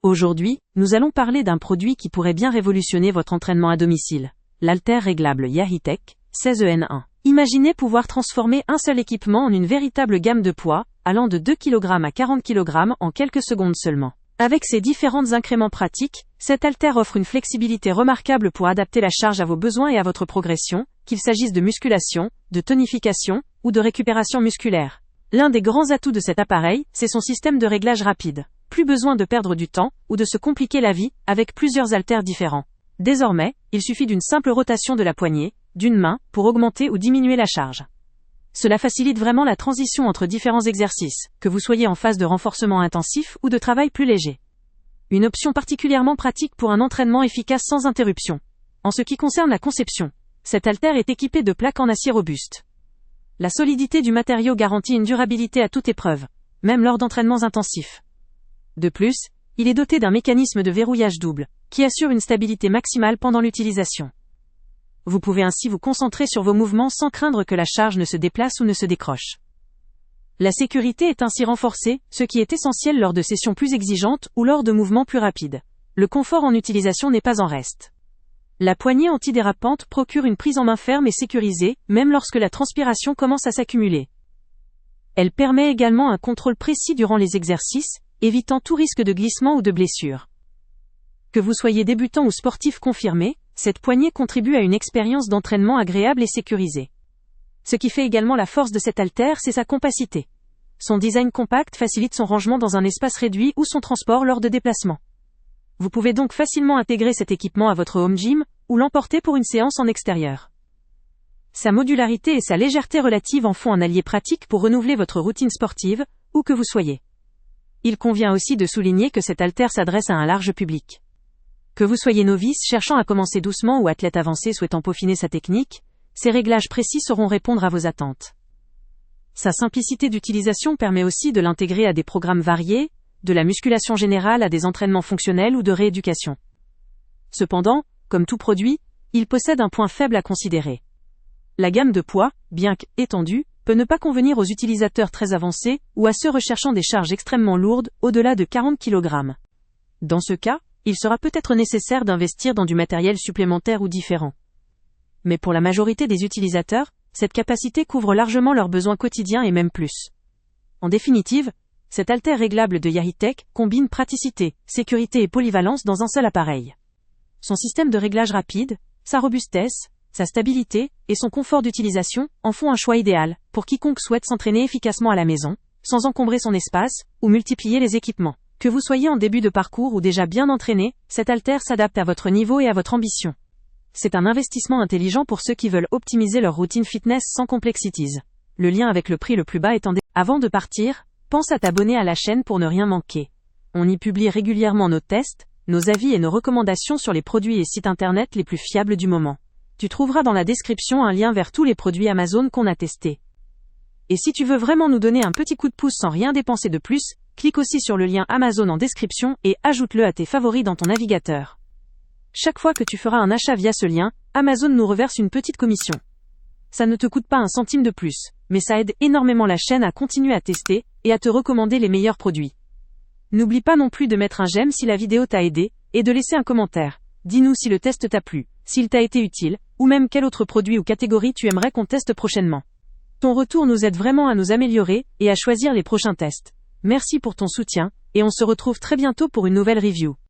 Aujourd'hui, nous allons parler d'un produit qui pourrait bien révolutionner votre entraînement à domicile. L'haltère réglable Yahitech 16EN1. Imaginez pouvoir transformer un seul équipement en une véritable gamme de poids, allant de 2 kg à 40 kg en quelques secondes seulement. Avec ses différents incréments pratiques, cette haltère offre une flexibilité remarquable pour adapter la charge à vos besoins et à votre progression, qu'il s'agisse de musculation, de tonification ou de récupération musculaire. L'un des grands atouts de cet appareil, c'est son système de réglage rapide. Plus besoin de perdre du temps ou de se compliquer la vie avec plusieurs haltères différents. Désormais, il suffit d'une simple rotation de la poignée, d'une main, pour augmenter ou diminuer la charge. Cela facilite vraiment la transition entre différents exercices, que vous soyez en phase de renforcement intensif ou de travail plus léger. Une option particulièrement pratique pour un entraînement efficace sans interruption. En ce qui concerne la conception, cette haltère est équipée de plaques en acier robuste. La solidité du matériau garantit une durabilité à toute épreuve, même lors d'entraînements intensifs. De plus, il est doté d'un mécanisme de verrouillage double, qui assure une stabilité maximale pendant l'utilisation. Vous pouvez ainsi vous concentrer sur vos mouvements sans craindre que la charge ne se déplace ou ne se décroche. La sécurité est ainsi renforcée, ce qui est essentiel lors de sessions plus exigeantes ou lors de mouvements plus rapides. Le confort en utilisation n'est pas en reste. La poignée antidérapante procure une prise en main ferme et sécurisée, même lorsque la transpiration commence à s'accumuler. Elle permet également un contrôle précis durant les exercices, évitant tout risque de glissement ou de blessure. Que vous soyez débutant ou sportif confirmé, cette poignée contribue à une expérience d'entraînement agréable et sécurisée. Ce qui fait également la force de cette haltère, c'est sa compacité. Son design compact facilite son rangement dans un espace réduit ou son transport lors de déplacements. Vous pouvez donc facilement intégrer cet équipement à votre home gym ou l'emporter pour une séance en extérieur. Sa modularité et sa légèreté relative en font un allié pratique pour renouveler votre routine sportive, où que vous soyez. Il convient aussi de souligner que cette haltère s'adresse à un large public. Que vous soyez novice cherchant à commencer doucement ou athlète avancé souhaitant peaufiner sa technique, ces réglages précis sauront répondre à vos attentes. Sa simplicité d'utilisation permet aussi de l'intégrer à des programmes variés, de la musculation générale à des entraînements fonctionnels ou de rééducation. Cependant, comme tout produit, il possède un point faible à considérer. La gamme de poids, bien qu'étendue, peut ne pas convenir aux utilisateurs très avancés ou à ceux recherchant des charges extrêmement lourdes, au-delà de 40 kg. Dans ce cas, il sera peut-être nécessaire d'investir dans du matériel supplémentaire ou différent. Mais pour la majorité des utilisateurs, cette capacité couvre largement leurs besoins quotidiens et même plus. En définitive, cette haltère réglable de Yahitech combine praticité, sécurité et polyvalence dans un seul appareil. Son système de réglage rapide, sa robustesse, sa stabilité et son confort d'utilisation en font un choix idéal pour quiconque souhaite s'entraîner efficacement à la maison, sans encombrer son espace ou multiplier les équipements. Que vous soyez en début de parcours ou déjà bien entraîné, cette haltère s'adapte à votre niveau et à votre ambition. C'est un investissement intelligent pour ceux qui veulent optimiser leur routine fitness sans complexities. Le lien avec le prix le plus bas est en description. Avant de partir, pense à t'abonner à la chaîne pour ne rien manquer. On y publie régulièrement nos tests, nos avis et nos recommandations sur les produits et sites internet les plus fiables du moment. Tu trouveras dans la description un lien vers tous les produits Amazon qu'on a testés. Et si tu veux vraiment nous donner un petit coup de pouce sans rien dépenser de plus, clique aussi sur le lien Amazon en description et ajoute-le à tes favoris dans ton navigateur. Chaque fois que tu feras un achat via ce lien, Amazon nous reverse une petite commission. Ça ne te coûte pas un centime de plus, mais ça aide énormément la chaîne à continuer à tester et à te recommander les meilleurs produits. N'oublie pas non plus de mettre un j'aime si la vidéo t'a aidé et de laisser un commentaire. Dis-nous si le test t'a plu, s'il t'a été utile, ou même quel autre produit ou catégorie tu aimerais qu'on teste prochainement. Ton retour nous aide vraiment à nous améliorer et à choisir les prochains tests. Merci pour ton soutien, et on se retrouve très bientôt pour une nouvelle review.